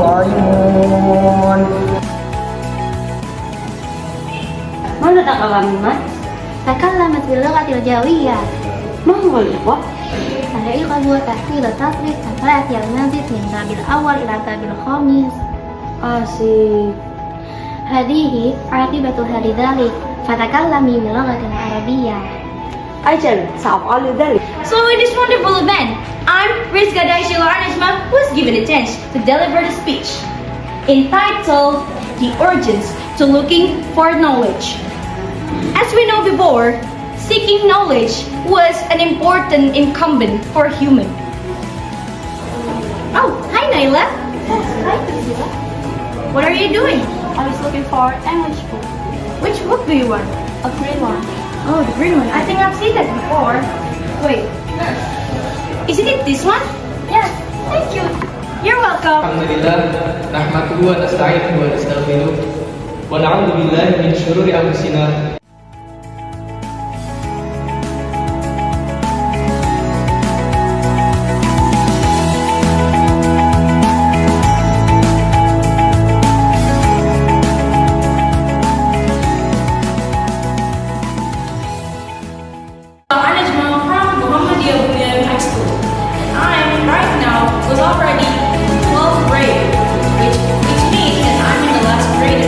صائمون. ماذا تكلمت؟ تكلمت باللغة الجوية. ما هو اللغة؟ العقد وتحويل التصريف كثلاث المنزل من باب الأول إلى باب الخامس. آسف. هذه عاقبتها لذلك، فتكلمي بلغة عربية. أجل سأفعل ذلك. So in this wonderful event, I'm Rizka Daishila Arnashma, who is given a chance to deliver the speech entitled The Urgence to Looking for Knowledge. As we know before, seeking knowledge was an important incumbent for human. Oh, hi Naila. Hi, Priscilla. What are you doing? I was looking for English book, Which book do you want? a green one. Oh, the green one. I think I've seen that before. Wait. Isn't it this one? Yes. Thank you. You're welcome. Alhamdulillah, nahmaduhu wa nasta'inuhu wa nastaghfiruh wa na'udzu billahi min syururi anfusina. Anajma from Muhammadiyah Bunyam High School. And I'm right now was already 12th grade, which means that I'm in the last grade.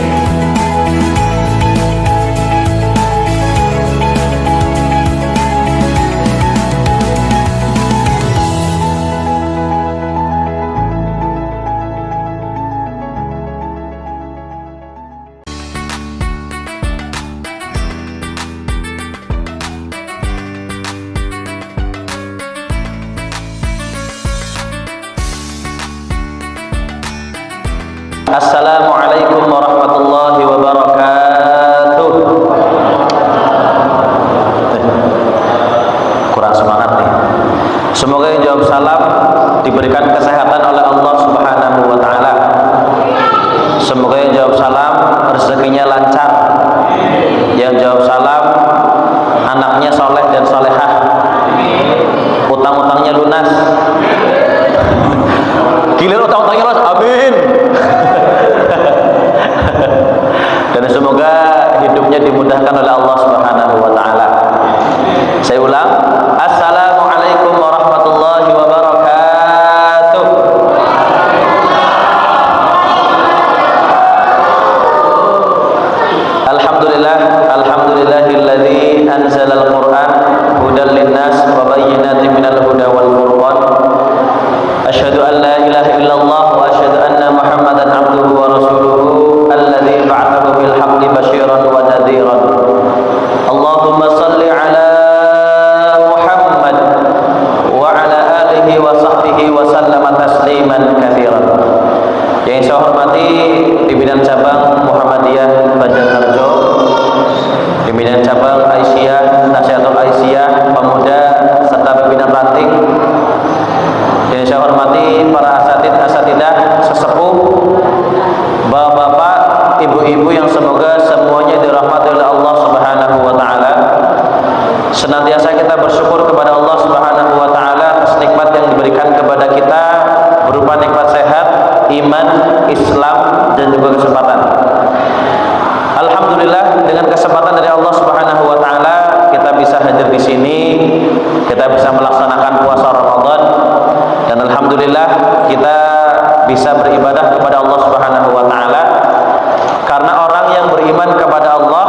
Assalamualaikum warahmatullahi wabarakatuh. Kurang semangat nih. Semoga yang jawab salam diberikan kesehatan oleh Allah Subhanahu wa taala. Semoga yang jawab salam rezekinya lancar. Yang jawab salam anaknya soleh dan solehah. Utang-utangnya lunas. Giliran utang-utangnya lunas, amin. Dan semoga hidupnya dimudahkan oleh Allah Subhanahu wa taala. Saya ulang, assalamualaikum warahmatullahi wabarakatuh. Alhamdulillah, alhamdulillahilladzi anzalal Qur'an hudan linnas wa bayyinatin minal huda wal furqan. Asyhadu an la ilaha illallah wa asyhadu anna Muhammadan abduhu wa rasuluhu alladzi ba'athahu bil haqqi basyiran wa nadhiran. Allahumma shalli ala Muhammad wa ala alihi wa sahbihi wa sallama tasliman katsiran. Yang saya hormati pimpinan cabang Muhammadiyah Banjarnegara, pimpinan cabang Aisyah, Nasihatul Aisyah, pemuda serta pimpinan ranting. Yang saya hormati para asatidah, sesepuh, bapak-bapak, ibu-ibu yang semoga semuanya dirahmati oleh Allah Subhanahu wa taala. Senantiasa kita bersyukur kepada Allah Subhanahu wa taala atas nikmat yang diberikan kepada kita berupa nikmat sehat, iman, Islam dan juga kesempatan. Alhamdulillah dengan kesempatan dari Allah Subhanahu wa taala kita bisa hadir di sini, kita bisa melaksanakan puasa Ramadan. Dan alhamdulillah kita bisa beribadah kepada Allah Subhanahu wa taala. Karena orang yang beriman kepada Allah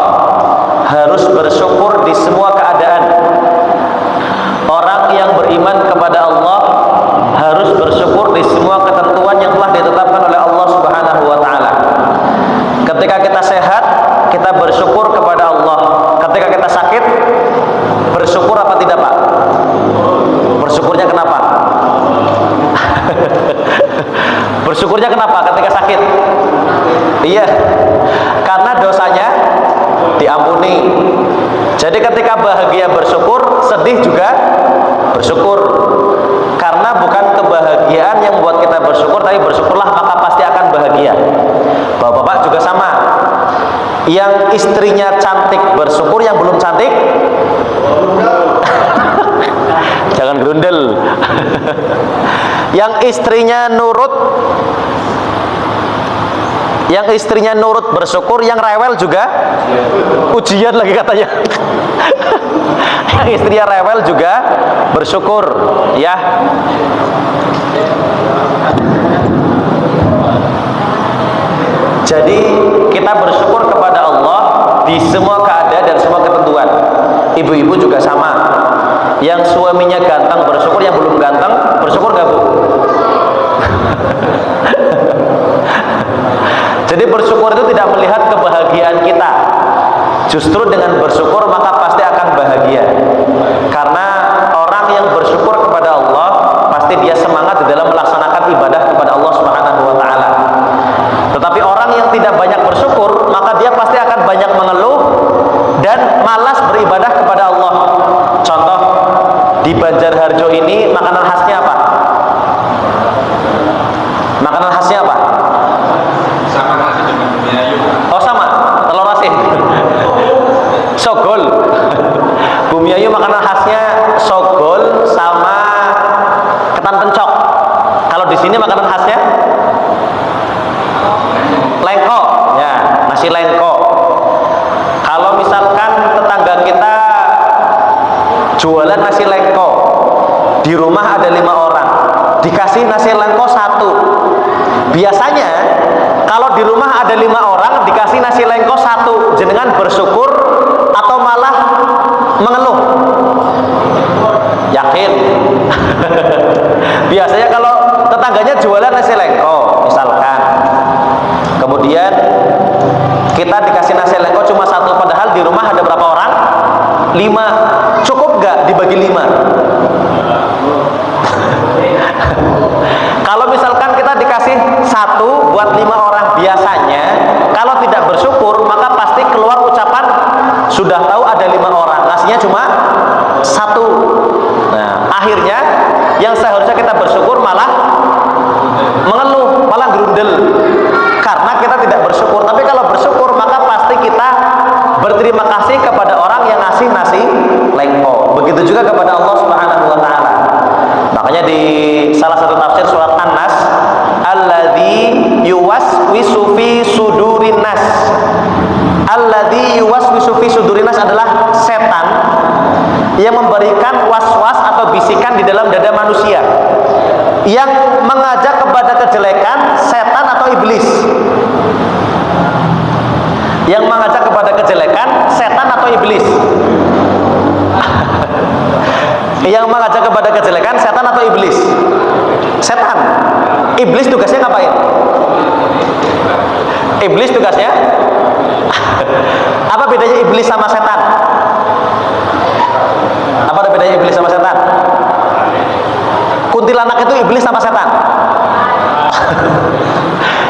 harus bersyukur di semua keadaan. Orang yang beriman kepada Allah harus bersyukur di semua ketentuan yang telah ditetapkan oleh Allah Subhanahu wa taala. Ketika kita sehat, kita bersyukur kepada Allah. Ketika kita sakit, bersyukur apa tidak, Pak? Bersyukurnya kenapa? Bersyukurnya kenapa ketika sakit? Iya, karena dosanya diampuni. Jadi ketika bahagia bersyukur, sedih juga bersyukur. Karena bukan kebahagiaan yang membuat kita bersyukur, tapi bersyukurlah maka pasti akan bahagia. Bapak-bapak juga sama. Yang istrinya cantik bersyukur, yang belum cantik jangan gerundel. Yang istrinya nurut Yang istrinya nurut bersyukur, yang rewel juga ujian lagi katanya. Yang istrinya rewel juga bersyukur, ya. Jadi kita bersyukur kepada Allah di semua keadaan dan semua ketentuan. Ibu-ibu juga sama. Yang suaminya ganteng bersyukur, yang belum ganteng bersyukur gak, Bu? Jadi bersyukur itu tidak melihat kebahagiaan kita. Justru dengan bersyukur maka pasti akan bahagia. Karena orang yang bersyukur kepada Allah pasti dia semangat di dalam melaksanakan ibadah kepada Allah Subhanahu wa taala. Tetapi orang yang tidak banyak bersyukur, maka dia pasti akan banyak mengeluh dan malas beribadah kepada Allah. Contoh, di Banjarharjo ini makanan khasnya apa? Makanan khasnya apa? Sama nasi dengan Bumiayu. Oh sama, telur asin. Sogol. Bumiayu makanan khasnya sogol sama ketan pencok. Kalau di sini makanan khasnya lengko, ya, nasi lengko. Kalau misalkan tetangga kita jualan nasi lengko, di rumah ada 5 orang, dikasih nasi lengko 1. Biasanya kalau di rumah ada 5 orang dikasih nasi lengko 1, jenengan bersyukur atau malah mengeluh? Yakin? Biasanya kalau tetangganya jualan nasi lengko misalkan, kemudian kita dikasih nasi lengko cuma 1, padahal di rumah ada berapa orang? 5. Cukup gak dibagi 5? Kalau misalkan kita dikasih 1 buat 5 orang, biasanya kalau tidak bersyukur maka pasti keluar ucapan sudah tahu ada 5 orang, nasinya cuma 1. Nah, akhirnya yang seharusnya kita bersyukur malah mengeluh, malah gerundel karena kita tidak bersyukur. Tapi kalau bersyukur maka pasti kita berterima kasih kepada orang yang ngasih nasi lengko. Begitu juga kepada Allah Subhanahu wa taala. Makanya di salah satu tafsir surat An-Nas, alladzi yuwaswisu fi sudurin nas. Alladzi yuwaswisu fi sudurin nas adalah setan yang memberikan was-was atau bisikan di dalam dada manusia. Yang mengajak kepada kejelekan setan atau iblis. Yang mengajak kepada kejelekan setan atau iblis. Yang mengajak kepada kejelekan setan atau iblis? Setan. Iblis tugasnya ngapain? Iblis tugasnya apa bedanya iblis sama setan? Apa bedanya iblis sama setan? Kuntilanak itu iblis sama setan?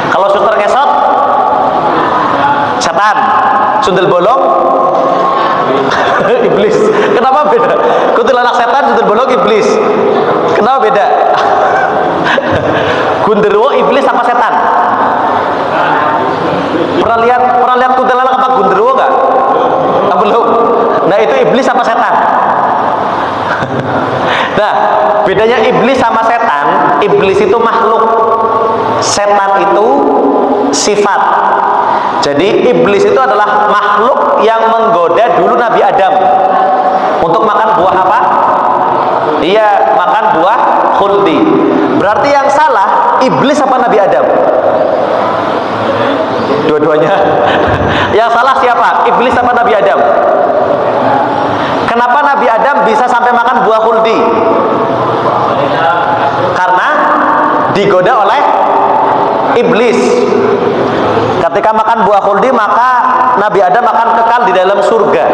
Kalau suster ngesot setan, sundel bolong iblis. Kenapa beda? Kuntilanak setan, sundel bolong iblis. Kenapa beda? Gundurwo iblis apa setan? Pernah lihat kuntilanak apa gundurwo enggak? Belum. Nah, itu iblis apa setan? Nah, bedanya iblis sama setan, iblis itu makhluk, setan itu sifat. Jadi iblis itu adalah makhluk yang menggoda dulu Nabi Adam untuk makan buah apa? Iya, makan buah khuldi. Berarti yang salah iblis apa Nabi Adam? Dua-duanya. Yang salah siapa? Iblis apa Nabi Adam? Kenapa Nabi Adam bisa sampai makan buah khuldi? Karena digoda oleh iblis. Ketika makan buah khuldi maka Nabi Adam akan kekal di dalam surga.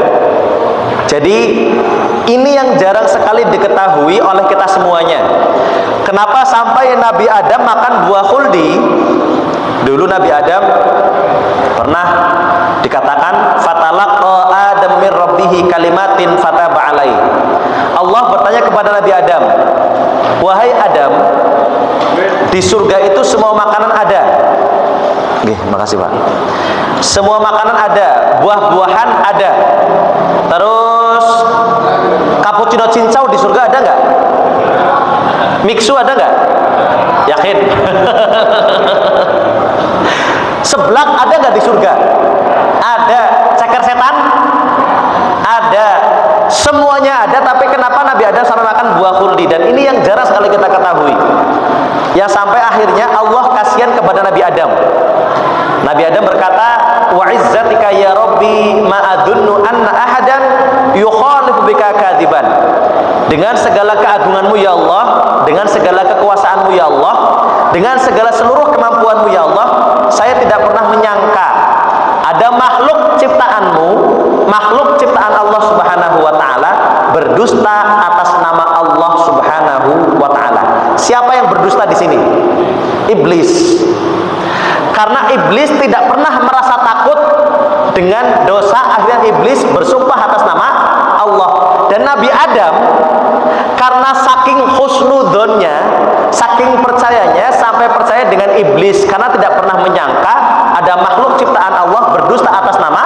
Jadi ini yang jarang sekali diketahui oleh kita semuanya. Kenapa sampai Nabi Adam makan buah khuldi? Dulu Nabi Adam pernah dikatakan fatalaqa Adam min rabbih kalimatin fataba alaihi. Allah bertanya kepada Nabi Adam, "Wahai Adam, di surga itu semua makanan ada." Oke, makasih Pak. Semua makanan ada, buah-buahan ada. Terus cappuccino cincau di surga ada nggak? Mixu ada nggak? Yakin? Seblak ada nggak di surga? Ada. Ceker setan? Ada. Semuanya ada, tapi kenapa Nabi Adam sampai makan buah khuldi? Dan ini yang jarang sekali kita ketahui. Yang sampai akhirnya Allah kasihan kepada Nabi Adam. Nabi Adam berkata, wa izzatika ya Rabbi ma adunnu anna ahadan yukhalifu bika kadiban. Dengan segala keagunganmu ya Allah, dengan segala kekuasaanmu ya Allah, dengan segala seluruh kemampuanmu ya Allah, saya tidak pernah menyangka ada makhluk ciptaanmu, makhluk ciptaan Allah Subhanahu wa taala berdusta atas nama Allah Subhanahu wa taala. Siapa yang berdusta di sini? Iblis. Karena iblis tidak pernah merasa takut dengan dosa, akhirnya iblis bersumpah atas nama Allah. Dan Nabi Adam karena saking husnudzonnya, saking percayanya, sampai percaya dengan iblis karena tidak pernah menyangka ada makhluk ciptaan Allah berdusta atas nama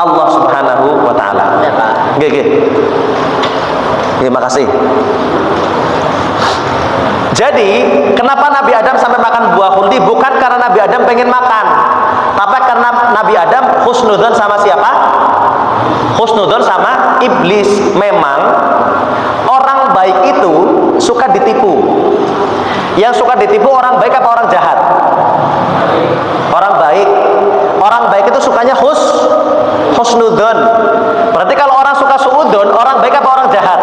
Allah Subhanahu wa taala. Oke. Terima kasih. Jadi, kenapa Nabi Adam sampai makan buah khuldi? Bukan karena Nabi Adam pengen makan, tapi karena Nabi Adam husnudzon sama siapa? Husnudzon sama iblis. Memang orang baik itu suka ditipu. Yang suka ditipu orang baik apa orang jahat? Orang baik. Orang baik itu sukanya husnudzon. Berarti kalau orang suka suudzon, orang baik apa orang jahat?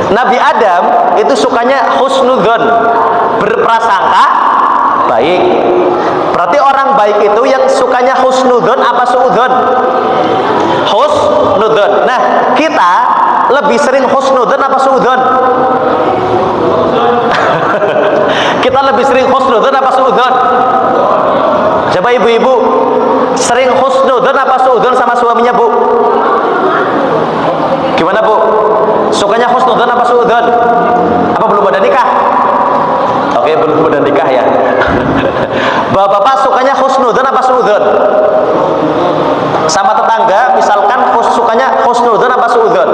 Nabi Adam itu sukanya husnudzon, berprasangka baik. Berarti orang baik itu yang sukanya husnudzon apa suudzon? Husnudzon. Nah, kita lebih sering husnudzon apa suudzon? Kita lebih sering husnudzon apa suudzon? Coba ibu-ibu, sering husnudzon apa suudzon sama suaminya, Bu? Gimana, Bu? Sukanya husnudzon apa suudzon? Apa belum ada nikah? Oke, belum ada nikah ya. Bapak-bapak sukanya husnudzon apa suudzon? Sama tetangga misalkan sukanya husnudzon apa suudzon?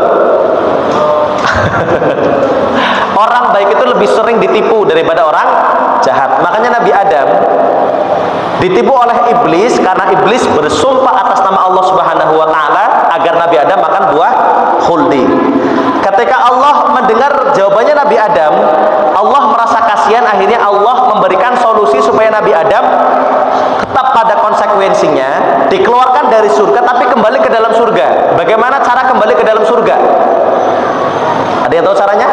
Orang baik itu lebih sering ditipu daripada orang jahat. Makanya Nabi Adam ditipu oleh iblis karena iblis bersumpah atas nama Allah Subhanahu wa taala agar Nabi Adam makan buah khuldi. Ketika Allah mendengar jawabannya Nabi Adam, Allah merasa kasihan, akhirnya Allah memberikan solusi supaya Nabi Adam tetap pada konsekuensinya, dikeluarkan dari surga tapi kembali ke dalam surga. Bagaimana cara kembali ke dalam surga? Ada yang tahu caranya?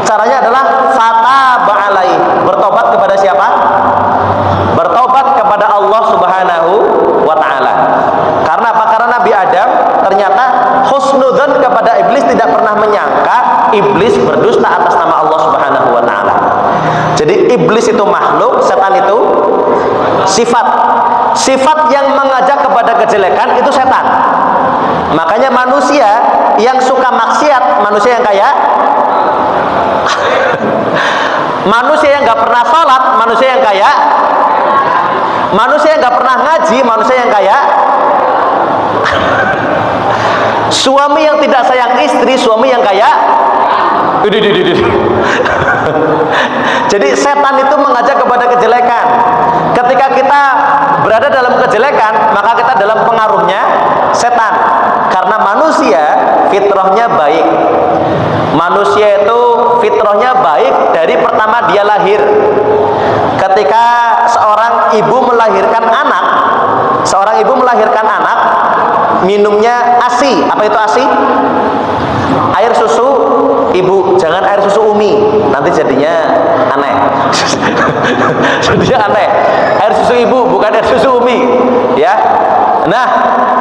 Caranya adalah fataba alaih. Bertobat kepada siapa? Bertobat kepada Allah Subhanahu wa taala. Karena apa? Karena Nabi Adam ternyata husnudzon kepada iblis, tidak pernah menyangka iblis berdusta atas nama Allah Subhanahu wa taala. Jadi iblis itu makhluk, setan itu sifat. Sifat yang mengajak kepada kejelekan itu setan. Makanya manusia yang suka maksiat, manusia yang kaya, manusia yang gak pernah sholat, manusia yang kaya, manusia yang gak pernah ngaji, manusia yang kaya, suami yang tidak sayang istri, suami yang kaya. Jadi setan itu mengajak kepada kejelekan. Ketika kita berada dalam kejelekan, maka kita dalam pengaruhnya setan. Karena manusia fitrahnya baik. Manusia itu fitrahnya baik dari pertama dia lahir. Ketika seorang ibu melahirkan anak, minumnya ASI. Apa itu ASI? Air susu ibu, jangan air susu umi, nanti jadinya aneh. Jadinya aneh. Air susu ibu, bukan air susu umi, ya. Nah,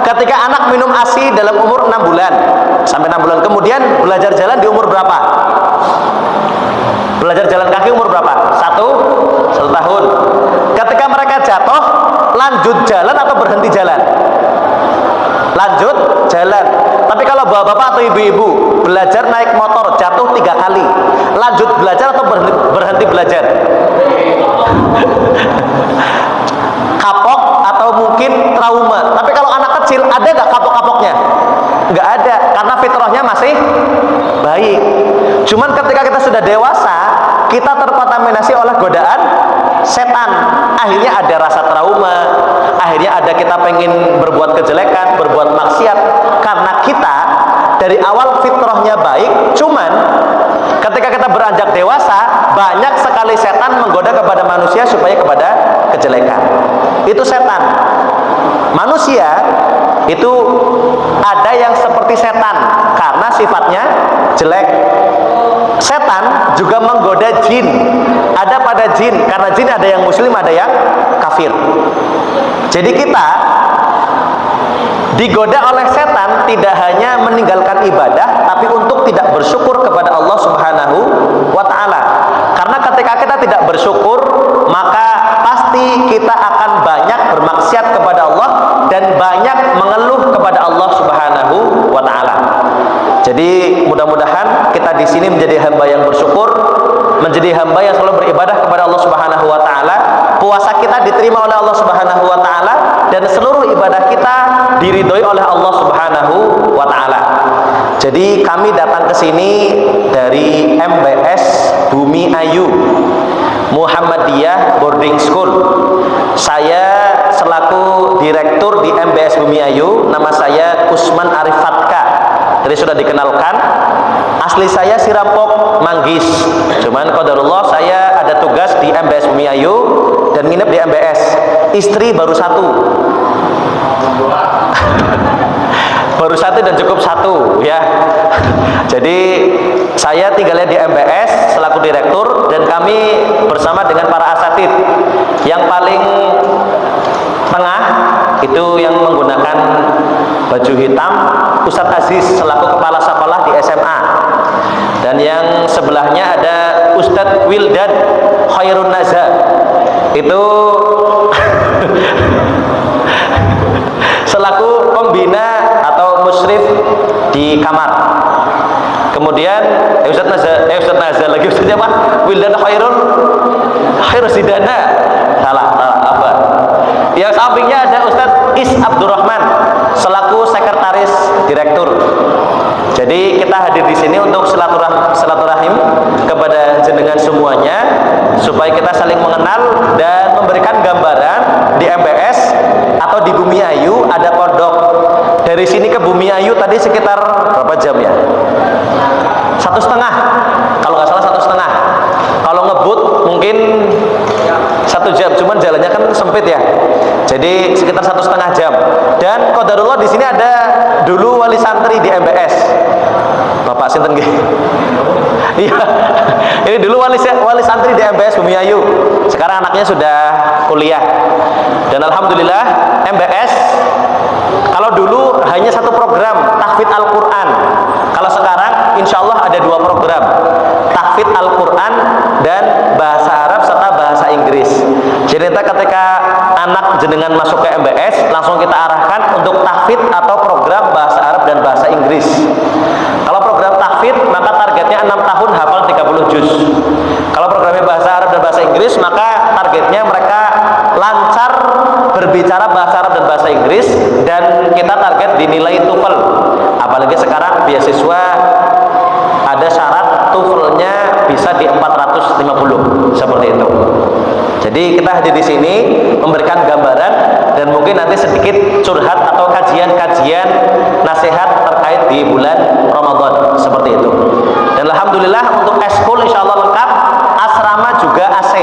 ketika anak minum ASI dalam umur 6 bulan sampai 6 bulan, kemudian belajar jalan di umur berapa? Belajar jalan kaki umur berapa? 1 tahun. Ketika mereka jatuh, lanjut jalan atau berhenti jalan? Lanjut jalan. Tapi kalau bapak-bapak atau ibu-ibu belajar naik motor, jatuh 3 kali, lanjut belajar atau berhenti belajar? Kapok atau mungkin trauma. Tapi kalau anak kecil, ada gak kapok-kapoknya? Gak ada, karena fitrahnya masih baik. Cuman ketika kita sudah dewasa, kita terkontaminasi oleh godaan setan. Akhirnya ada rasa trauma, akhirnya ada kita pengen berbuat kejelekan, berbuat maksiat, karena kita dari awal fitrahnya baik, cuman ketika kita beranjak dewasa, banyak sekali setan menggoda kepada manusia supaya kepada kejelekan. Itu setan. Manusia itu ada yang seperti setan karena sifatnya jelek. Setan juga menggoda jin. Ada pada jin, karena jin ada yang muslim, ada yang kafir. Jadi kita digoda oleh setan tidak hanya meninggalkan ibadah, tapi untuk tidak bersyukur kepada Allah Subhanahu wa ta'ala. Karena ketika kita tidak bersyukur, maka pasti kita akan banyak bermaksiat kepada Allah dan banyak mengeluh kepada Allah Subhanahu wa ta'ala. Jadi mudah-mudahan kita di sini menjadi hamba yang bersyukur, menjadi hamba yang selalu beribadah kepada Allah Subhanahu wa ta'ala. Puasa kita diterima oleh Allah Subhanahu wa ta'ala, dan seluruh ibadah kita diridhoi oleh Allah Subhanahu wa ta'ala. Jadi kami datang ke sini dari MBS Bumi Ayu Muhammadiyah Boarding School. Saya selaku direktur di MBS Bumi Ayu, nama saya Usman Arif Fatka. Jadi sudah dikenalkan, asli saya Sirampok, Manggis. Cuman qadarullah saya ada tugas di MBS Bumi Ayu dan nginep di MBS. Istri baru satu. Baru satu dan cukup satu ya. Jadi saya tinggalnya di MBS selaku direktur, dan kami bersama dengan para asatid. Yang paling tengah itu yang menggunakan baju hitam, Ustadz Aziz selaku kepala sekolah di SMA. Dan yang sebelahnya ada Ustadz Wildan Khairun Naza, itu selaku pembina atau musyrif di kamar. Kemudian Ustadz Naza lagi, Ustadz apa? Wildan Khairun Sidana. Salah apa? Yang sampingnya ada Ustadz Is Abdurrahman selaku sekretaris direktur. Jadi kita hadir di sini untuk silaturahim kepada jenengan semuanya, supaya kita saling mengenal dan memberikan gambaran. Di MBS atau di Bumi Ayu ada pondok. Dari sini ke Bumi Ayu tadi sekitar berapa jam ya? 1,5, kalau nggak salah 1,5. Kalau ngebut mungkin 1 jam, cuman jalannya kan sempit ya. Jadi sekitar 1,5 jam. Dan qadarullah di sini ada dulu wali santri di MBS, Bapak sinten nggih? Iya. Ini dulu wali santri di MBS Bumi Ayu. Sekarang anaknya sudah kuliah. Dan alhamdulillah MBS kalau dulu hanya satu program, tahfidz Al-Qur'an. Kalau sekarang insya Allah ada 2 program, tahfidz Al-Qur'an dan bahasa Arab serta bahasa Inggris. Jadi ketika anak jenengan masuk ke MBS, langsung kita arahkan untuk tahfidz atau program bahasa Arab dan bahasa Inggris. Kalau program tahfidz, maka targetnya 6 tahun hafal 30 juz. Kalau programnya bahasa Arab dan bahasa Inggris, maka targetnya mereka lancar berbicara bahasa Arab dan bahasa Inggris, dan kita target dinilai TOEFL. Apalagi sekarang beasiswa ada syarat TOEFL-nya bisa di 450, seperti itu. Jadi kita hadir di sini memberikan gambaran dan mungkin nanti sedikit curhat atau kajian-kajian nasihat terkait di bulan Ramadan, seperti itu. Dan alhamdulillah untuk eskul insya Allah lengkap. Asrama juga AC.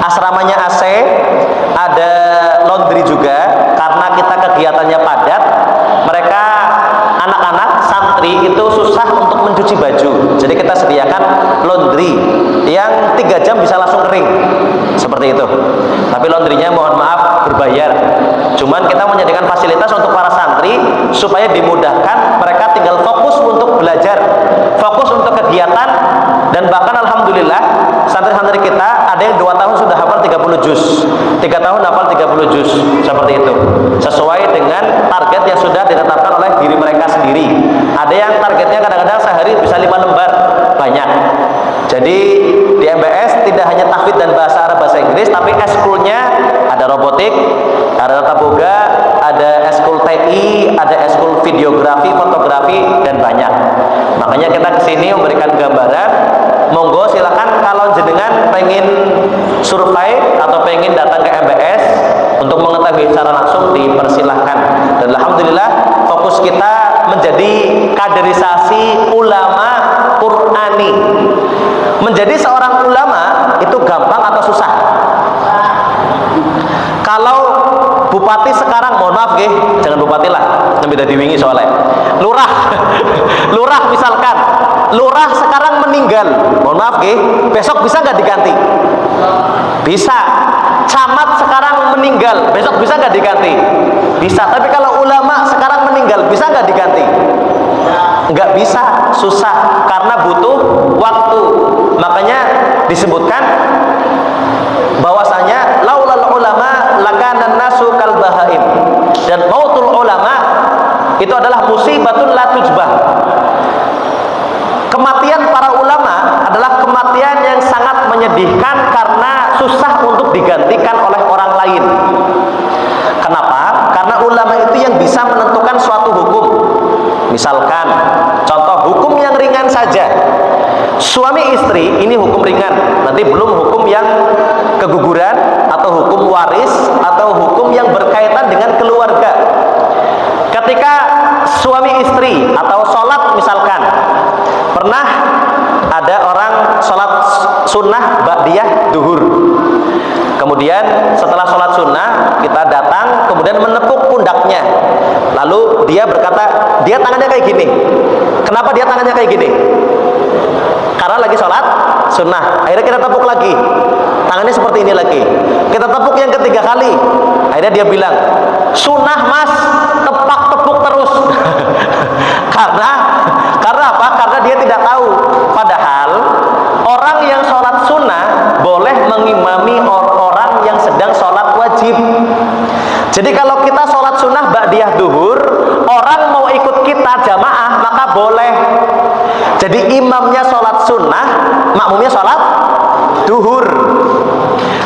Asramanya AC, ada laundry juga karena kita kegiatannya padat. Mereka anak-anak santri itu susah untuk mencuci baju. Jadi kita sediakan laundry yang 3 jam bisa langsung kering. Seperti itu. Tapi laundrynya mohon maaf berbayar. Cuman kita menyediakan fasilitas untuk para santri supaya dimudahkan, mereka tinggal fokus untuk belajar, fokus untuk kegiatan. Dan bahkan alhamdulillah santri-santri kita ada yang 2 tahun sudah hafal 30 juz, 3 tahun hafal 30 juz, seperti itu. Sesuai dengan target yang sudah ditetapkan oleh diri mereka sendiri. Ada yang targetnya kadang-kadang sehari bisa 5 lembar, banyak. Jadi di MBS tidak hanya tahfidz dan bahasa Arab bahasa Inggris, tapi eskulnya ada robotik, ada tata boga, ada eskul TI, ada eskul videografi, fotografi, dan banyak. Makanya kita kesini memberikan gambaran. Monggo silakan kalau jenengan pengen survei kepengen datang ke MBS untuk mengetahui secara langsung, dipersilahkan. Dan alhamdulillah fokus kita menjadi kaderisasi ulama Qur'ani. Menjadi seorang ulama itu gampang atau susah? Kalau bupati sekarang, mohon maaf nggih, jangan bupati lah, yang beda diwingi soalnya. Lurah, lurah misalkan, lurah sekarang meninggal, mohon maaf nggih, besok bisa nggak diganti? Bisa. Camat sekarang meninggal, besok bisa nggak diganti? Bisa. Tapi kalau ulama sekarang meninggal, bisa nggak diganti? Nggak bisa, susah, karena butuh waktu. Makanya disebutkan bahwasanya laulal ulama lakanan nasu kal bahaim, dan mautul ulama itu adalah musibatun la tujbah. Kematian para ulama adalah kematian yang sangat menyedihkan karena susah untuk digantikan oleh orang lain. Kenapa? Karena ulama itu yang bisa menentukan suatu hukum. Misalkan contoh hukum yang ringan saja, suami istri, ini hukum ringan, nanti belum hukum yang keguguran atau hukum waris atau hukum yang berkaitan dengan keluarga. Ketika suami istri atau sholat misalkan, pernah ada orang sholat sunnah ba'diyah duhur, kemudian setelah sholat sunnah kita datang, kemudian menepuk pundaknya, lalu dia berkata, dia tangannya kayak gini. Kenapa dia tangannya kayak gini? Karena lagi sholat sunnah. Akhirnya kita tepuk lagi, tangannya seperti ini lagi. Kita tepuk yang ketiga kali, akhirnya dia bilang, sunnah mas, tepak tepuk terus. karena apa? Karena dia tidak tahu. Padahal orang yang sholat sunnah boleh mengimami orang yang sedang sholat wajib. Jadi kalau kita sholat sunnah ba'diyah duhur, orang mau ikut kita jamaah maka boleh. Jadi imamnya sholat sunnah, makmumnya sholat duhur.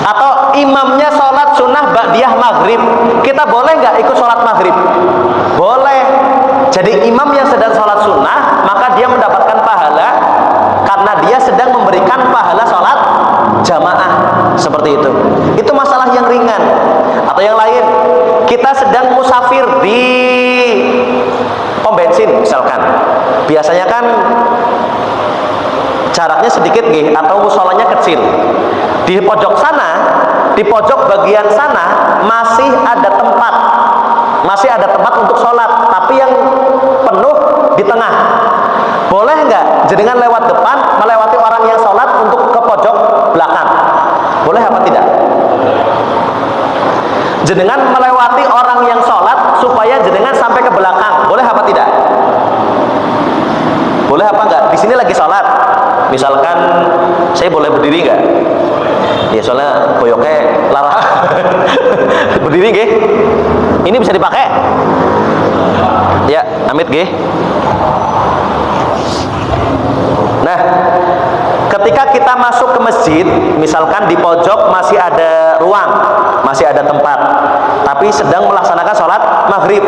Atau imamnya sholat sunnah ba'diyah maghrib, kita boleh nggak ikut sholat maghrib? Boleh. Jadi imam yang sedang sholat sunnah, maka dia mendapatkan pahala karena dia sedang memberikan pahala sholat jamaah. Seperti itu. Itu masalah yang ringan. Atau yang lain, kita sedang musafir di pom bensin misalkan. Biasanya kan jaraknya sedikit nggih, atau musolanya kecil. Di pojok sana, di pojok bagian sana masih ada tempat untuk sholat, tapi yang penuh di tengah. Boleh nggak jenengan lewat depan melewati orang yang sholat untuk ke pojok belakang? Boleh apa tidak? Jenengan melewati orang yang sholat supaya jenengan sampai ke belakang, boleh apa tidak? Boleh apa enggak? Di sini lagi sholat, misalkan saya boleh berdiri nggak? Ya soalnya boyoknya larang. Berdiri nggih? Ini bisa dipakai? Ya, amit nggih. Nah, ketika kita masuk ke masjid, misalkan di pojok masih ada ruang, masih ada tempat, tapi sedang melaksanakan sholat maghrib,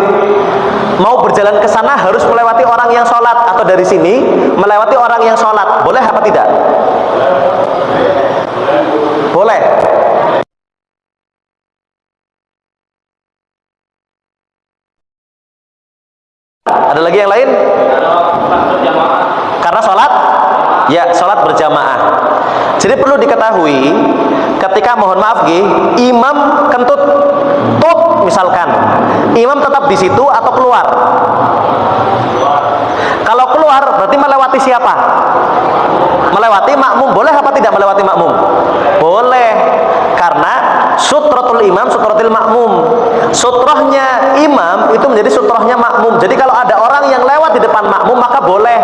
mau berjalan ke sana harus melewati orang yang sholat, atau dari sini melewati orang yang sholat, boleh apa tidak? Boleh. Ada lagi yang lain? Karena sholat? Ya, sholat berjamaah. Jadi perlu diketahui, ketika mohon maaf imam kentut tut misalkan, imam tetap di situ atau keluar? Kalau keluar berarti melewati siapa? Melewati makmum. Boleh apa tidak melewati makmum? Boleh. Karena sutratul imam sutratul makmum. Sutrohnya imam itu menjadi sutrohnya makmum. Jadi kalau ada orang yang lewat di depan makmum maka boleh.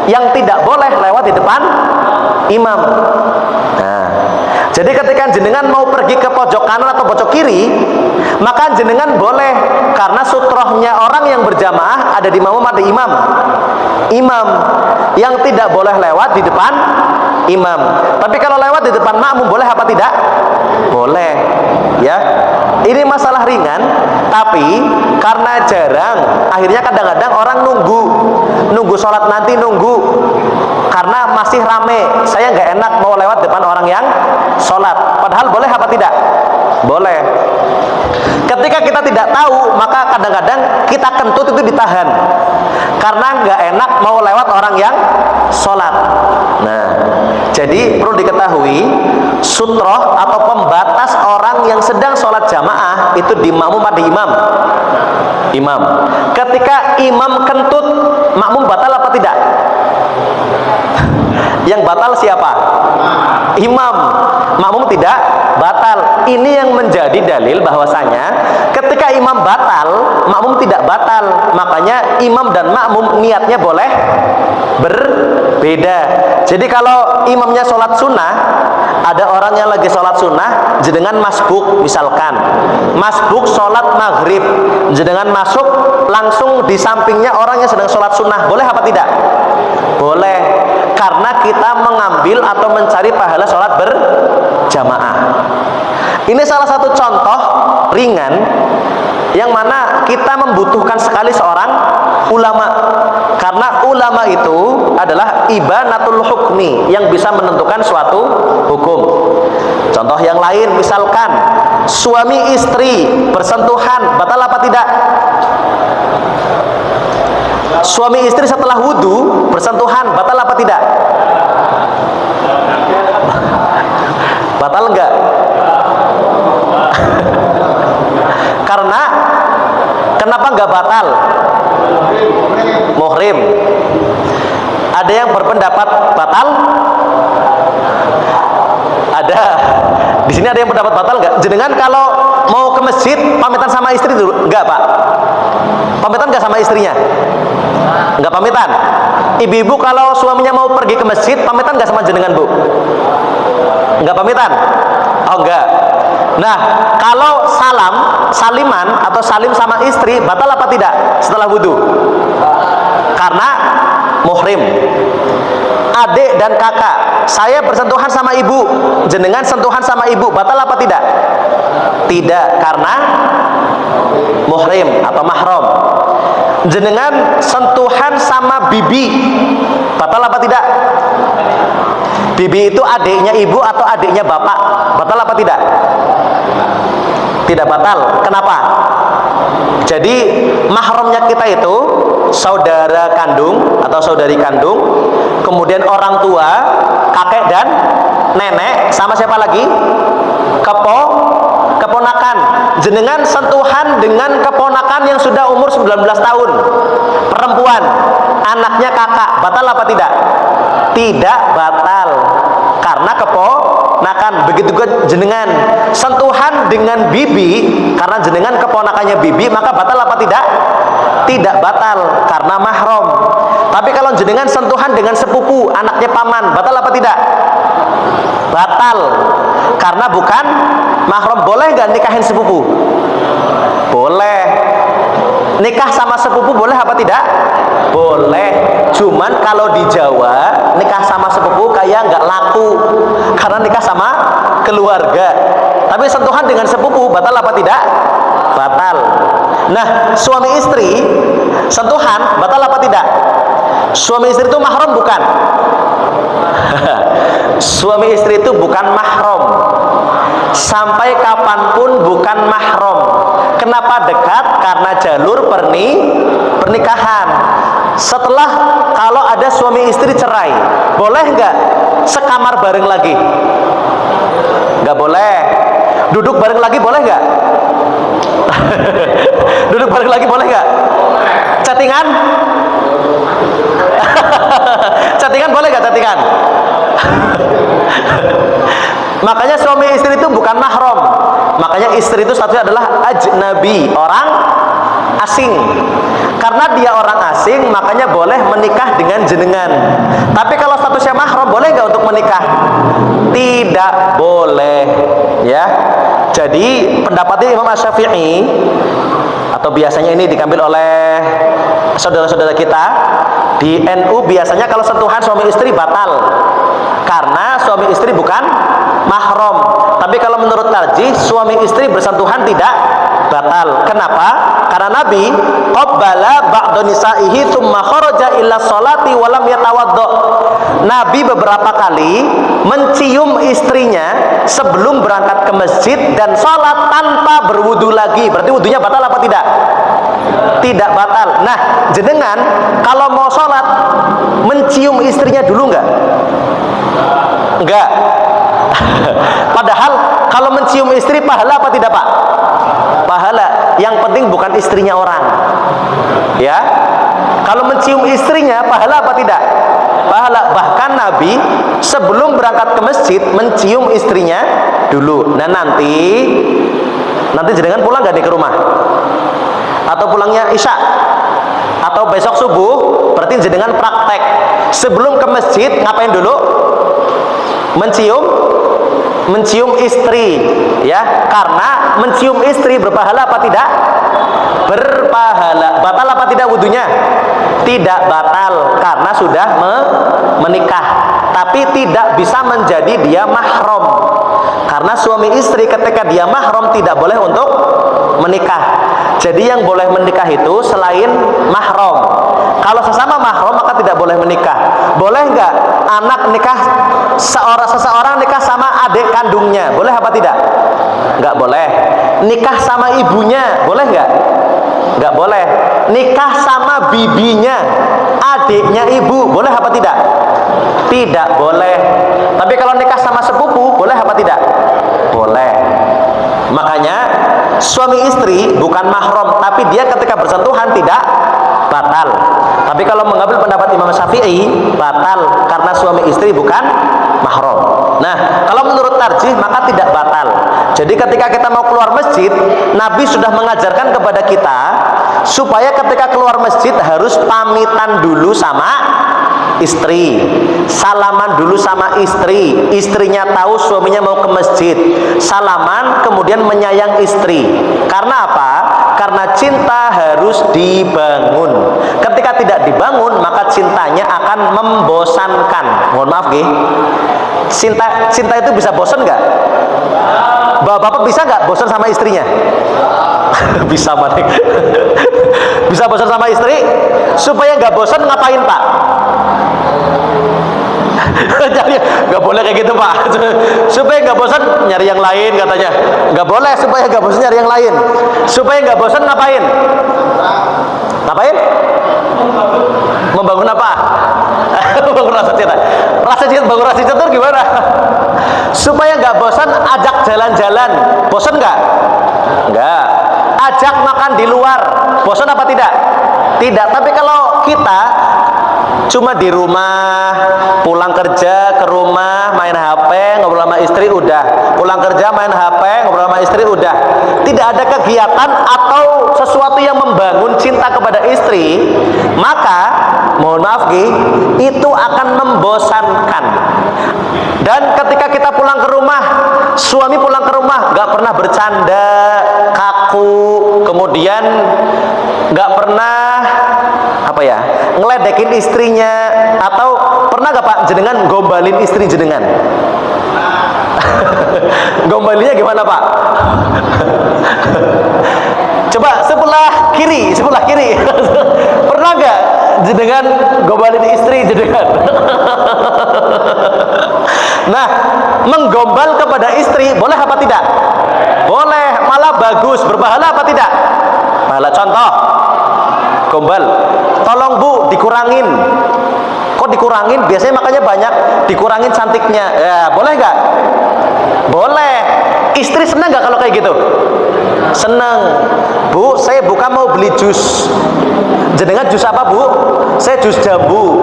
Yang tidak boleh lewat di depan imam. Nah, jadi ketika jenengan mau pergi ke pojok kanan atau pojok kiri, maka jenengan boleh, karena sutrohnya orang yang berjamaah ada di makmum, ada imam. Imam yang tidak boleh lewat di depan imam. Tapi kalau lewat di depan makmum boleh apa tidak? Boleh. Ya. ini masalah ringan, tapi karena jarang, akhirnya kadang-kadang orang nunggu sholat nanti, karena masih rame. Saya nggak enak mau lewat depan orang yang sholat. Padahal boleh apa tidak? Boleh. Ketika kita tidak tahu, maka kadang-kadang kita kentut itu ditahan, karena nggak enak mau lewat orang yang sholat. Nah, jadi perlu diketahui, sutroh atau pembatas orang yang sedang sholat jamaah itu di makmum atau di imam? Imam. Ketika imam kentut, makmum batal apa tidak? Yang batal siapa? Imam. Makmum tidak batal. Ini yang menjadi dalil bahwasanya ketika imam batal, makmum tidak batal. Makanya imam dan makmum niatnya boleh berbeda. Jadi kalau imamnya sholat sunnah, ada orang yang lagi sholat sunnah, jenengan masbuk, misalkan masbuk sholat maghrib, jenengan masuk langsung di sampingnya orang yang sedang sholat sunnah, boleh apa tidak? Boleh, karena kita mengambil atau mencari pahala sholat berjamaah. Ini salah satu contoh ringan yang mana kita membutuhkan sekali seorang ulama, karena ulama itu adalah ibanatul hukmi, yang bisa menentukan suatu hukum. Contoh yang lain, misalkan suami istri bersentuhan, batal apa tidak? Suami istri setelah wudhu bersentuhan, batal apa tidak? Batal enggak? Karena kenapa enggak batal? Muhrim. Ada yang berpendapat batal? Ada. Di sini ada yang pendapat batal enggak? Jenengan kalau mau ke masjid pamitan sama istri dulu? Enggak, Pak. Pamitan enggak sama istrinya? Enggak pamitan. Ibu-ibu kalau suaminya mau pergi ke masjid pamitan enggak sama jenengan, Bu? Enggak pamitan? Oh, enggak. Nah, kalau saliman atau salim sama istri batal apa tidak setelah wudhu? Karena muhrim. Adik dan kakak, saya bersentuhan sama ibu, jenengan sentuhan sama ibu, batal apa tidak? Tidak, karena muhrim atau mahram. Jenengan sentuhan sama bibi, batal apa tidak? Bibi itu adiknya ibu atau adiknya bapak, batal apa tidak? Tidak batal. Kenapa? Jadi mahramnya kita itu saudara kandung atau saudari kandung, kemudian orang tua, kakek dan nenek, sama siapa lagi? Keponakan. Jenengan sentuhan dengan keponakan yang sudah umur 19 tahun, perempuan, anaknya kakak, batal apa tidak? Tidak batal, karena keponakan. Begitu juga jenengan sentuhan dengan bibi, karena jenengan keponakannya bibi, maka batal apa tidak? Tidak batal, karena mahram. Tapi kalau jenengan sentuhan dengan sepupu, anaknya paman, batal apa tidak? Batal, karena bukan mahram. Boleh nggak nikahin sepupu? Boleh. Nikah sama sepupu boleh apa tidak? Boleh. Cuman kalau di Jawa nikah sama sepupu kayak nggak laku, karena nikah sama keluarga. Tapi sentuhan dengan sepupu batal apa tidak? Batal. Nah, suami istri sentuhan batal apa tidak? Suami istri itu mahram bukan? Suami istri itu bukan mahram. Sampai kapanpun bukan mahram. Kenapa dekat? Karena jalur pernikahan. Setelah kalau ada suami istri cerai, boleh nggak sekamar bareng lagi? Nggak boleh. Duduk bareng lagi boleh nggak? Duduk bareng lagi boleh nggak? Chattingan? Chattingan boleh nggak chattingan? Makanya suami istri itu bukan mahram. Makanya istri itu statusnya adalah ajnabi, orang asing. Karena dia orang asing, makanya boleh menikah dengan jenengan. Tapi kalau statusnya mahram, boleh nggak untuk menikah? Tidak boleh, ya. Jadi pendapatnya Imam Asy-Syafi'i, atau biasanya ini diambil oleh saudara-saudara kita di NU, biasanya kalau sentuhan suami istri batal, karena suami istri bukan mahram. Tapi kalau menurut tarjih, suami istri bersentuhan tidak batal. Kenapa? Karena Nabi qabbala ba'da nisaihi tsumma kharaja ila sholati wa lam yatawaddo. Nabi beberapa kali mencium istrinya sebelum berangkat ke masjid dan sholat tanpa berwudu lagi. Berarti wudunya batal apa tidak? Tidak batal. Nah, jenengan kalau mau sholat mencium istrinya dulu enggak? Enggak. Padahal kalau mencium istri pahala apa tidak, Pak? Pahala. Yang penting bukan istrinya orang. Ya. Kalau mencium istrinya pahala apa tidak? Pahala. Bahkan Nabi sebelum berangkat ke masjid mencium istrinya dulu. Nah, nanti jenengan pulang gak nih ke rumah? Atau pulangnya Isya? Atau besok subuh? Berarti jenengan praktek. Sebelum ke masjid ngapain dulu? Mencium istri, ya, karena mencium istri berpahala apa tidak? Berpahala. Batal apa tidak wudunya? Tidak batal karena sudah menikah. Tapi tidak bisa menjadi dia mahram. Karena suami istri ketika dia mahram tidak boleh untuk menikah. Jadi yang boleh menikah itu selain mahram. Kalau sesama mahram maka tidak boleh menikah. Boleh nggak anak nikah seseorang nikah sama adik kandungnya? Boleh apa tidak? Nggak boleh. Nikah sama ibunya boleh nggak? Nggak boleh. Nikah sama bibinya, adiknya ibu, boleh apa tidak? Tidak boleh. Tapi kalau nikah sama sepupu boleh apa tidak? Boleh. Makanya suami istri bukan mahram, tapi dia ketika bersentuhan tidak batal. Tapi kalau mengambil pendapat Imam Syafi'i, batal karena suami istri bukan mahram. Nah, kalau menurut tarjih maka tidak batal. Jadi ketika kita mau keluar masjid, Nabi sudah mengajarkan kepada kita supaya ketika keluar masjid harus pamitan dulu sama istri, salaman dulu sama istri, istrinya tahu suaminya mau ke masjid, salaman, kemudian menyayang istri. Karena apa? Karena cinta harus dibangun. Ketika tidak dibangun maka cintanya akan membosankan. Mohon maaf nggih. Cinta itu bisa bosan nggak? Bapak bisa nggak bosan sama istrinya? Bisa, Pak. Bisa bosan sama istri? Supaya nggak bosan ngapain, Pak? Jadi nggak boleh kayak gitu, Pak. Supaya nggak bosan nyari yang lain katanya. Nggak boleh, supaya nggak bosan nyari yang lain. Supaya nggak bosan ngapain? Ngapain? Membangun apa? Membangun rasa cinta. Bangun rasa cinta itu gimana? Supaya nggak bosan ajak jalan-jalan. Bosan nggak? Nggak. Ajak makan di luar. Bosan apa tidak? Tidak. Tapi kalau kita cuma di rumah, pulang kerja ke rumah, main HP, ngobrol sama istri, udah. Pulang kerja, main HP, ngobrol sama istri, udah. Tidak ada kegiatan atau sesuatu yang membangun cinta kepada istri, maka mohon maaf Gi, itu akan membosankan. Dan ketika kita pulang ke rumah, suami pulang ke rumah nggak pernah bercanda, kaku, kemudian nggak pernah ngeledekin istrinya, atau pernah gak Pak jenengan gombalin istri jenengan? Gombalinya gimana Pak? Coba sebelah kiri pernah gak jenengan gombalin istri jenengan? Nah, menggombal kepada istri boleh apa tidak? Boleh, malah bagus, berpahala apa tidak? Pahala. Contoh gombal, tolong Bu dikurangin. Kok dikurangin? Biasanya makanya banyak, dikurangin cantiknya. Ya, boleh nggak? Boleh. Istri senang nggak kalau kayak gitu? Senang. Bu, saya buka mau beli jus. Jenengan jus apa Bu? Saya jus jambu.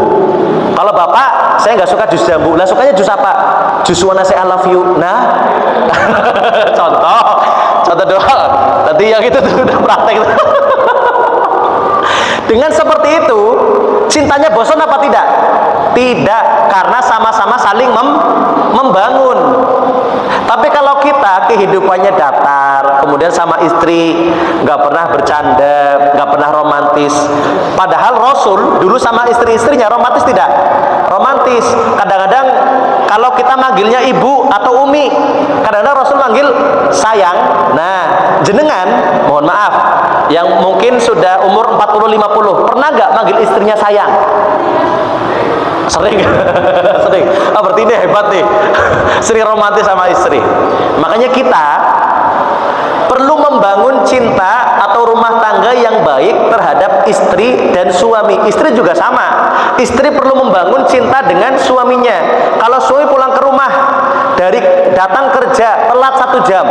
Kalau Bapak, saya nggak suka jus jambu. Lah sukanya jus apa? Jus wanna say I love you. Nah, contoh doang. Tadi yang itu tuh udah praktek. Dengan seperti itu, cintanya bosan apa tidak? Tidak, karena sama-sama saling membangun. Tapi kalau kita kehidupannya datar, kemudian sama istri nggak pernah bercanda, nggak pernah romantis. Padahal Rasul dulu sama istri-istrinya romantis tidak? Romantis. Kadang-kadang kalau kita manggilnya ibu atau umi, kadang-kadang Rasul manggil sayang. Nah, jenengan, mohon maaf, yang mungkin sudah umur 40-50, pernah nggak manggil istrinya sayang? Sering. Sering. Oh, berarti ini hebat nih. Sering romantis sama istri. Makanya kita perlu membangun cinta atau rumah tangga yang baik terhadap istri dan suami. Istri juga sama. Istri perlu membangun cinta dengan suaminya. Kalau suami pulang ke rumah dari datang kerja telat 1 jam,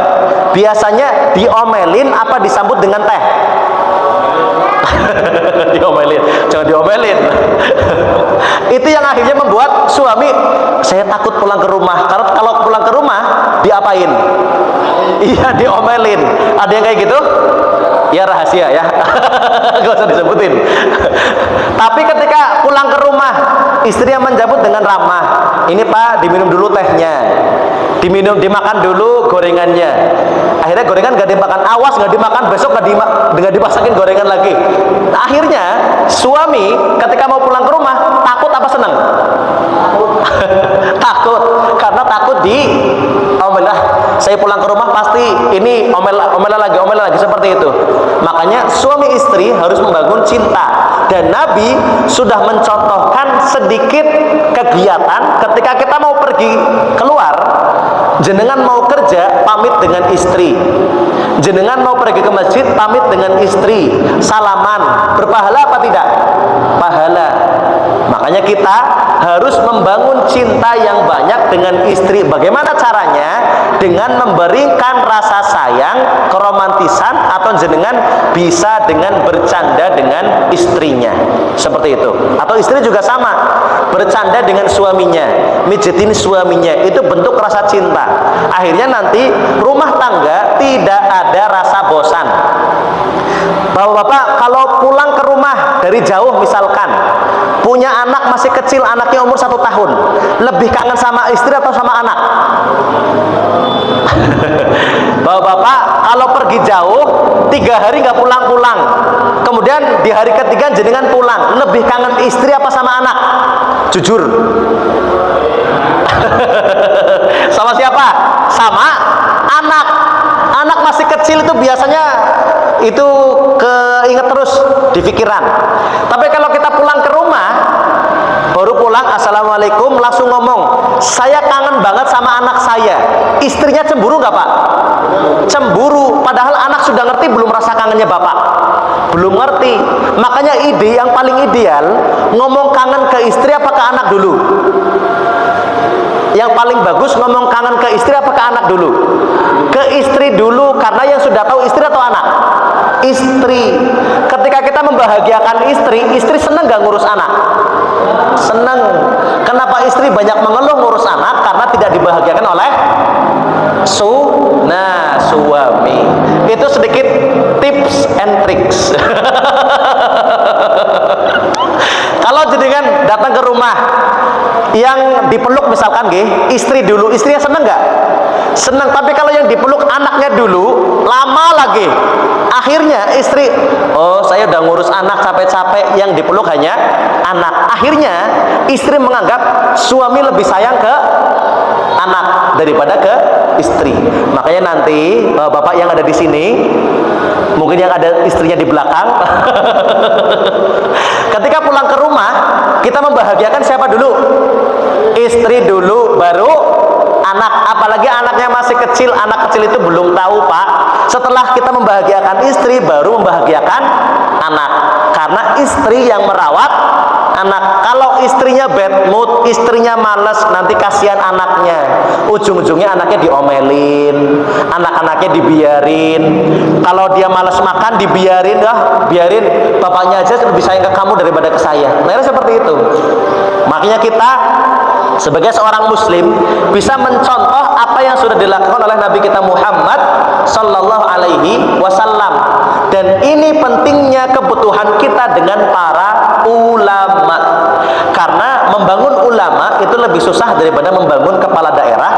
biasanya diomelin apa disambut dengan teh? Diomelin, jangan diomelin. Itu yang akhirnya membuat suami, saya takut pulang ke rumah. Karena kalau pulang ke rumah diapain? Iya, diomelin. Ada yang kayak gitu? Ya rahasia ya, gak usah disebutin. Tapi ketika pulang ke rumah, istri yang menjemput dengan ramah, ini Pak, diminum dulu tehnya, dimakan dulu gorengannya. Akhirnya gorengan gak dimakan, awas gak dimakan, besok gak dimasakin gorengan lagi. Akhirnya suami ketika mau pulang ke rumah takut apa senang? Takut, karena takut omelah. Saya pulang ke rumah pasti ini omelah lagi seperti itu. Makanya suami istri harus membangun cinta. Dan Nabi sudah mencontohkan sedikit kegiatan ketika kita mau pergi keluar. Jenengan mau kerja pamit dengan istri, jenengan mau pergi ke masjid pamit dengan istri, salaman, berpahala apa tidak? Pahala. Makanya kita harus membangun cinta yang banyak dengan istri. Bagaimana caranya? Dengan memberikan rasa sayang, keromantisan, atau jenengan bisa dengan bercanda dengan istrinya, seperti itu. Atau istri juga sama, bercanda dengan suaminya, mijitin suaminya, itu bentuk rasa cinta. Akhirnya nanti rumah tangga tidak ada rasa bosan. Bapak-bapak kalau pulang ke rumah dari jauh misalkan, punya anak masih kecil, anaknya umur 1 tahun, lebih kangen sama istri atau sama anak? Bapak-bapak kalau pergi jauh 3 hari nggak pulang-pulang, kemudian di hari ketiga jenengan pulang, lebih kangen istri apa sama anak? Jujur. Sama siapa? Sama anak. Anak masih kecil itu biasanya itu keinget terus di pikiran. Tapi kalau kita pulang ke rumah, baru pulang assalamualaikum langsung ngomong, saya kangen banget sama anak saya. Istrinya cemburu nggak Pak? Cemburu. Padahal anak sudah ngerti belum rasa kangennya bapak? Belum ngerti. Makanya ide yang paling ideal, ngomong kangen ke istri apa ke anak dulu? Yang paling bagus ngomong kangen ke istri apa ke anak dulu? Ke istri dulu, karena yang sudah tahu istri atau anak? Istri. Ketika kita membahagiakan istri, istri senang gak ngurus anak? Senang. Kenapa istri banyak mengeluh ngurus anak? Karena tidak dibahagiakan oleh suami. Itu sedikit tips and tricks. Kalau jenengan datang ke rumah yang dipeluk misalkan istri dulu, istrinya seneng nggak? Seneng. Tapi kalau yang dipeluk anaknya dulu, lama lagi, akhirnya istri, oh saya udah ngurus anak capek-capek, yang dipeluk hanya anak. Akhirnya istri menganggap suami lebih sayang ke anak daripada ke istri. Makanya nanti bapak yang ada di sini, mungkin yang ada istrinya di belakang, ketika pulang ke rumah, kita membahagiakan siapa dulu? Istri dulu, baru anak. Apalagi anaknya masih kecil, anak kecil itu belum tahu Pak. Setelah kita membahagiakan istri, baru membahagiakan anak. Karena istri yang merawat anak. Kalau istrinya bad mood, istrinya males, nanti kasihan anaknya. Ujung-ujungnya anaknya diomelin, anak-anaknya dibiarin. Kalau dia males makan, dibiarin, biarin bapaknya aja lebih sayang ke kamu daripada ke saya. Nah, seperti itu. Makanya kita sebagai seorang muslim bisa mencontoh apa yang sudah dilakukan oleh Nabi kita Muhammad sallallahu alaihi wasallam. Dan ini pentingnya kebutuhan kita dengan para ulama. Karena membangun ulama itu lebih susah daripada membangun kepala daerah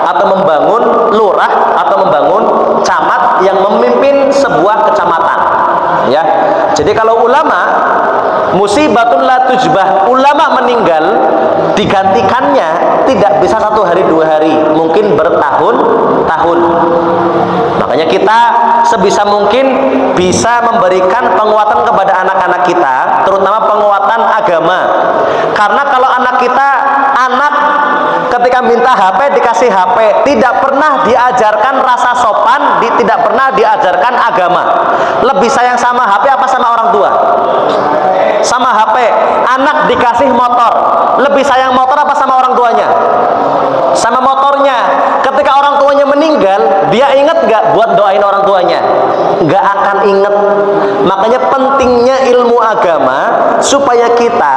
atau membangun lurah atau atau membangun camat yang memimpin sebuah kecamatan. Ya, jadi kalau ulama musibatun la tujbah, ulama meninggal digantikannya tidak bisa 1 hari 2 hari, mungkin bertahun-tahun. Makanya kita sebisa mungkin bisa memberikan penguatan kepada anak-anak kita, terutama penguatan agama. Karena kalau anak kita ketika minta HP dikasih HP, tidak pernah diajarkan rasa sopan, tidak pernah diajarkan agama. Lebih sayang sama HP apa sama orang tua? Sama HP. Anak dikasih motor, lebih sayang motor apa sama orang tuanya? Sama motornya. Ketika orang tuanya meninggal, dia ingat gak buat doain orang tuanya? Gak akan ingat. Makanya pentingnya ilmu agama, supaya kita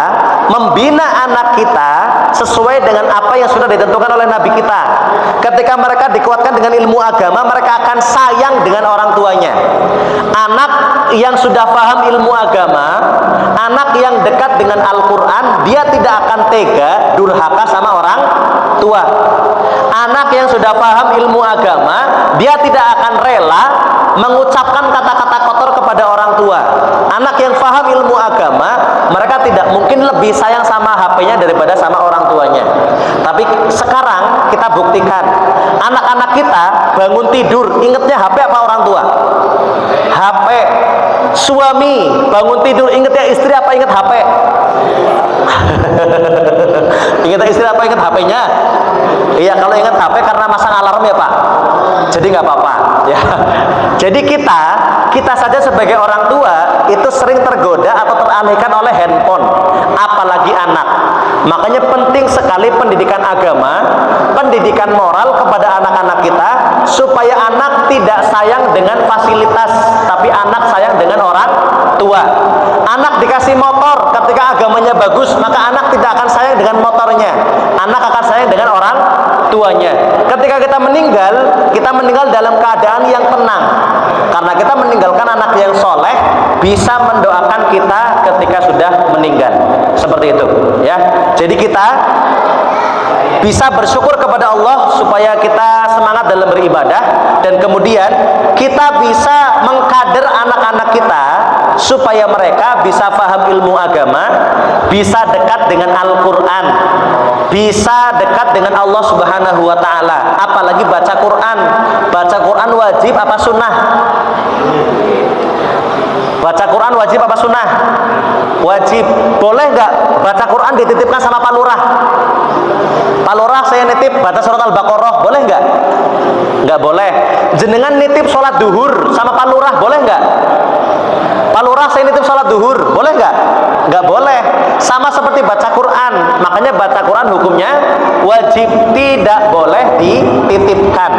membina anak kita sesuai dengan apa yang sudah ditentukan oleh Nabi kita. Ketika mereka dikuatkan dengan ilmu agama, mereka akan sayang dengan orang tuanya. Anak yang sudah paham ilmu agama, anak yang dekat dengan Al-Quran, dia tidak akan tega durhaka sama orang tua. Anak yang sudah paham ilmu agama, dia tidak akan rela mengucapkan kata-kata kotor kepada orang tua. Anak yang paham ilmu agama, mereka tidak mungkin lebih sayang sama HP-nya daripada sama orang tuanya. Tapi sekarang kita buktikan, anak-anak kita bangun tidur ingetnya HP apa orang tua? HP. Suami bangun tidur ingetnya istri apa inget HP? Inget istri apa inget HP-nya? Iya, kalau inget HP karena masang alarm ya Pak. Jadi nggak apa-apa ya. Jadi kita saja sebagai orang tua itu sering tergoda atau teralihkan oleh handphone, apalagi anak. Makanya penting sekali pendidikan agama, pendidikan moral kepada anak-anak kita, supaya anak tidak sayang dengan fasilitas, tapi anak sayang dengan orang tua. Anak dikasih motor, ketika agamanya bagus, maka anak tidak akan sayang dengan motornya. Anak akan sayang dengan orang tuanya. Ketika kita meninggal dalam keadaan yang tenang, karena kita meninggalkan anak yang soleh, bisa mendoakan kita ketika sudah meninggal. Seperti itu ya. Jadi kita bisa bersyukur kepada Allah supaya kita semangat dalam beribadah, dan kemudian kita bisa mengkader anak-anak kita supaya mereka bisa paham ilmu agama, bisa dekat dengan Al-Quran, bisa dekat dengan Allah Subhanahu wa ta'ala. Apalagi baca Quran. Baca Quran wajib apa sunnah? Baca Quran wajib apa sunnah? Wajib. Boleh nggak baca Quran dititipkan sama Pak Lurah? Pak Lurah, saya nitip baca surat Al-Baqarah, boleh nggak? Nggak boleh. Jenengan nitip sholat duhur sama Pak Lurah, boleh nggak? Pak Lurah, saya nitip sholat duhur, boleh nggak? Nggak boleh. Sama seperti baca Quran. Makanya baca Quran hukumnya wajib, tidak boleh dititipkan.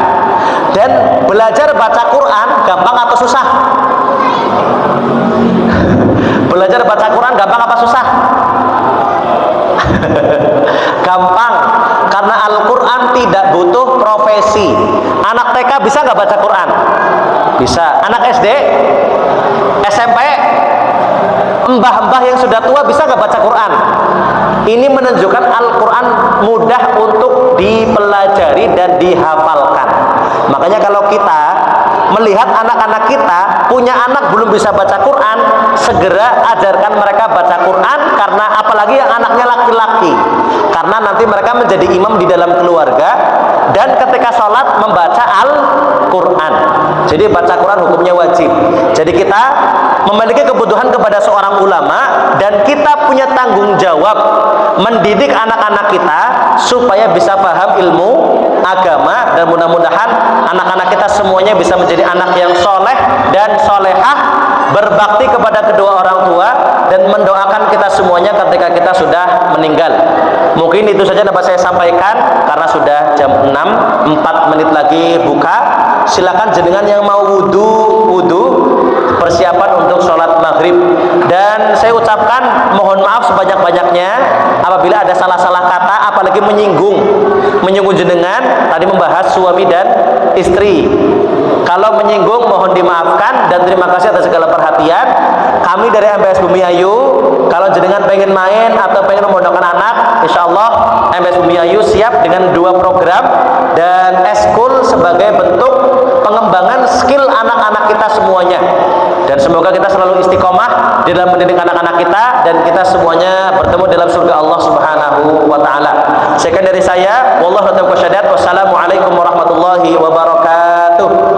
Dan belajar baca Quran gampang atau susah? Belajar baca Quran gampang apa susah? Gampang, karena Al-Quran tidak butuh profesi. Anak TK bisa nggak baca Quran? Bisa. Anak SD, SMP, mbah-mbah yang sudah tua bisa nggak baca Quran? Ini menunjukkan Al-Quran mudah untuk dipelajari dan dihafalkan. Makanya kalau kita melihat anak-anak kita punya anak belum bisa baca Quran, segera ajarkan mereka baca Quran, karena apalagi yang anaknya laki-laki, karena nanti mereka menjadi imam di dalam keluarga, dan ketika sholat membaca Al-Quran. Jadi baca Quran hukumnya wajib. Jadi kita memiliki kebutuhan kepada seorang ulama, dan kita punya tanggung jawab mendidik anak-anak kita supaya bisa paham ilmu agama, dan mudah-mudahan anak-anak kita semuanya bisa menjadi anak yang soleh dan solehah, berbakti kepada kedua orang tua, dan mendoakan kita semuanya ketika kita sudah meninggal. Mungkin itu saja dapat saya sampaikan, karena sudah jam 6, 4 menit lagi buka. Silakan jenengan yang mau wudhu persiapan untuk sholat maghrib. Dan saya ucapkan mohon maaf sebanyak-banyaknya apabila ada salah-salah kata, apalagi menyinggung jenengan. Tadi membahas suami dan istri. Kalau menyinggung mohon dimaafkan, dan terima kasih atas segala perhatian. Kami dari MBS Bumi Ayu, kalau jenengan pengen main atau pengen memondokkan anak, insya Allah MBS Bumi Ayu siap dengan 2 program dan eskul sebagai bentuk pengembangan skill anak-anak kita semuanya. Dan semoga kita selalu istiqomah di dalam mendidik anak-anak kita, dan kita semuanya bertemu dalam surga Allah Subhanahu wa taala. Sekian dari saya, wallahu a'lam bishawab. Wassalamualaikum warahmatullahi wabarakatuh.